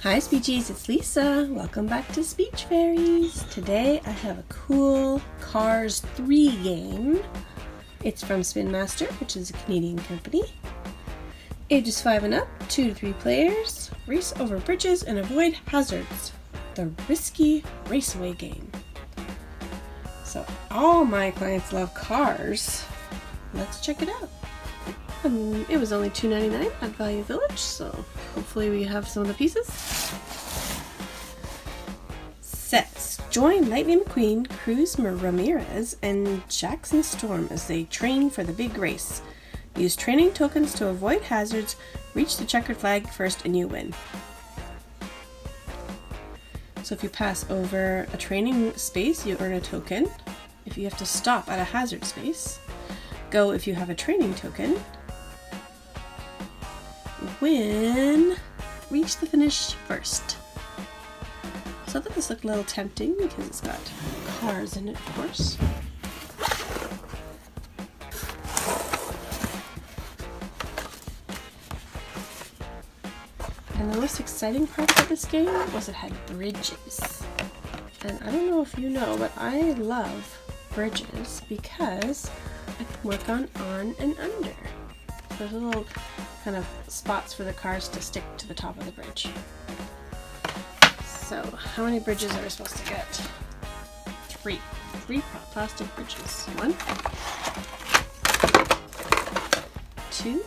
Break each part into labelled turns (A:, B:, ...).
A: Hi Speechies, it's Lisa. Welcome back to Speech Fairies. Today I have a cool Cars 3 game. It's from Spin Master, which is a Canadian company. Ages 5 and up, 2 to 3 players, race over bridges and avoid hazards. The risky Raceway game. So all my clients love cars. Let's check it out. It was only $2.99 at Value Village, so hopefully we have some of the pieces. Sets. Join Lightning McQueen, Cruz Ramirez, and Jackson Storm as they train for the big race. Use training tokens to avoid hazards, reach the checkered flag first and you win. So if you pass over a training space, you earn a token. If you have to stop at a hazard space, go if you have a training token. Win, reach the finish first. So I thought this looked a little tempting because it's got cars in it, of course. And the most exciting part about this game was it had bridges. And I don't know if you know, but I love bridges because I can work on and under. There's little kind of spots for the cars to stick to the top of the bridge. So, how many bridges are we supposed to get? Three plastic bridges. 1, 2,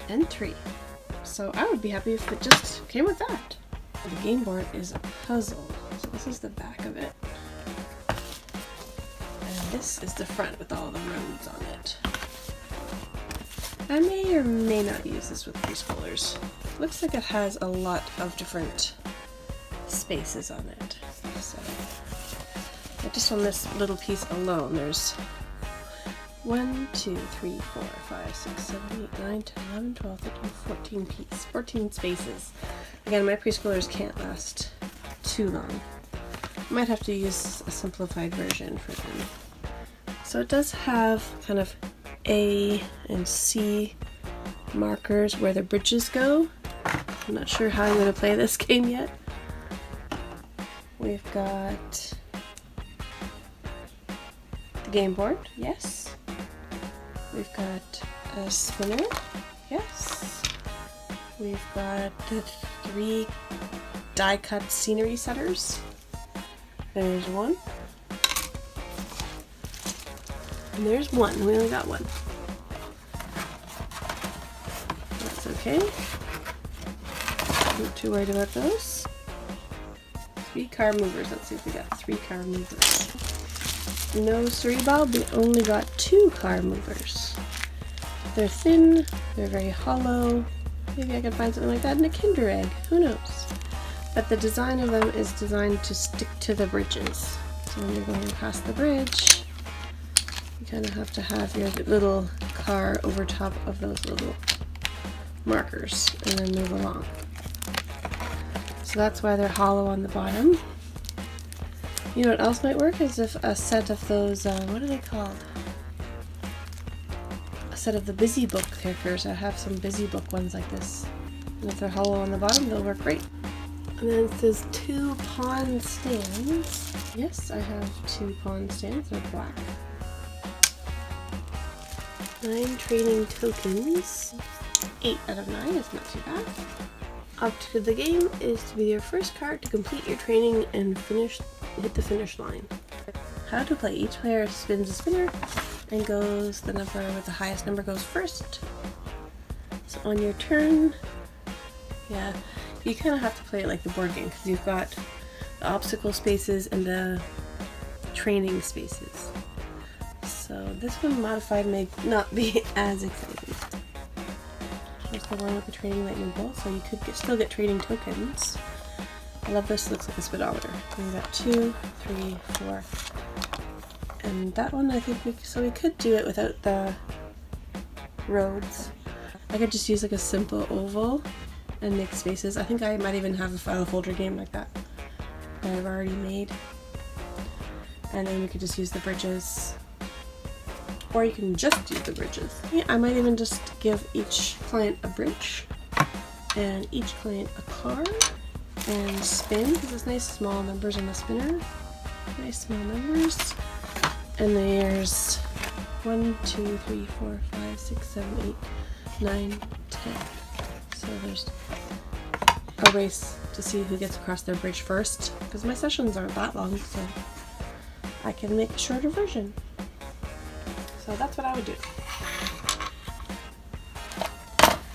A: and 3. So I would be happy if it just came with that. The game board is a puzzle. So this is the back of it. And this is the front with all the roads on it. I may or may not use this with preschoolers. Looks like it has a lot of different spaces on it. So, just on this little piece alone, there's 1, 2, 3, 4, 5, 6, 7, 8, 9, 10, 11, 12, 13, 14 spaces. Again, my preschoolers can't last too long. I might have to use a simplified version for them. So it does have kind of A and C markers where the bridges go. I'm not sure how I'm going to play this game yet. We've got the game board, yes. We've got a spinner, yes. We've got the 3 die-cut scenery setters. There's 1. And there's 1. We only got 1. That's okay. Not too worried about those. 3 car movers. Let's see if we got 3 car movers. No cerebral, we only got 2 car movers. They're thin, they're very hollow. Maybe I could find something like that in a Kinder Egg. Who knows? But the design of them is designed to stick to the bridges. So when you're going past the bridge, you kind of have to have your little car over top of those little markers and then move along. So that's why they're hollow on the bottom. You know what else might work is if a set of those, what are they called? A set of the Busy Book characters. I have some Busy Book ones like this. And if they're hollow on the bottom, they'll work great. And then it says 2 pawn stands. Yes, I have 2 pawn stands. They're black. 9 training tokens. 8 out of 9 is not too bad. Object of the game is to be your first card to complete your training and hit the finish line. How to play. Each player spins a spinner and goes, the number with the highest number goes first. So on your turn, yeah, you kind of have to play it like the board game because you've got the obstacle spaces and the training spaces. So this one modified may not be as exciting. There's the one with the training lightning bolt, so you could still get training tokens. I love this, looks like a speedometer. We've got 2, 3, 4, and that one I think we could do it without the roads. I could just use like a simple oval and make spaces. I think I might even have a file folder game like that I've already made. And then we could just use the bridges. Or you can just use the bridges. Yeah, I might even just give each client a bridge and each client a card and spin, because it's nice small numbers on the spinner. Nice small numbers. And there's 1, 2, 3, 4, 5, 6, 7, 8, 9, 10. So there's a race to see who gets across their bridge first, because my sessions aren't that long, so I can make a shorter version. So that's what I would do.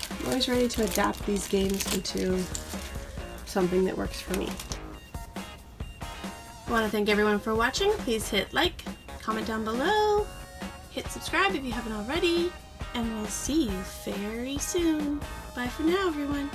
A: I'm always ready to adapt these games into something that works for me. I want to thank everyone for watching. Please hit like, comment down below, hit subscribe if you haven't already, and we'll see you very soon. Bye for now, everyone.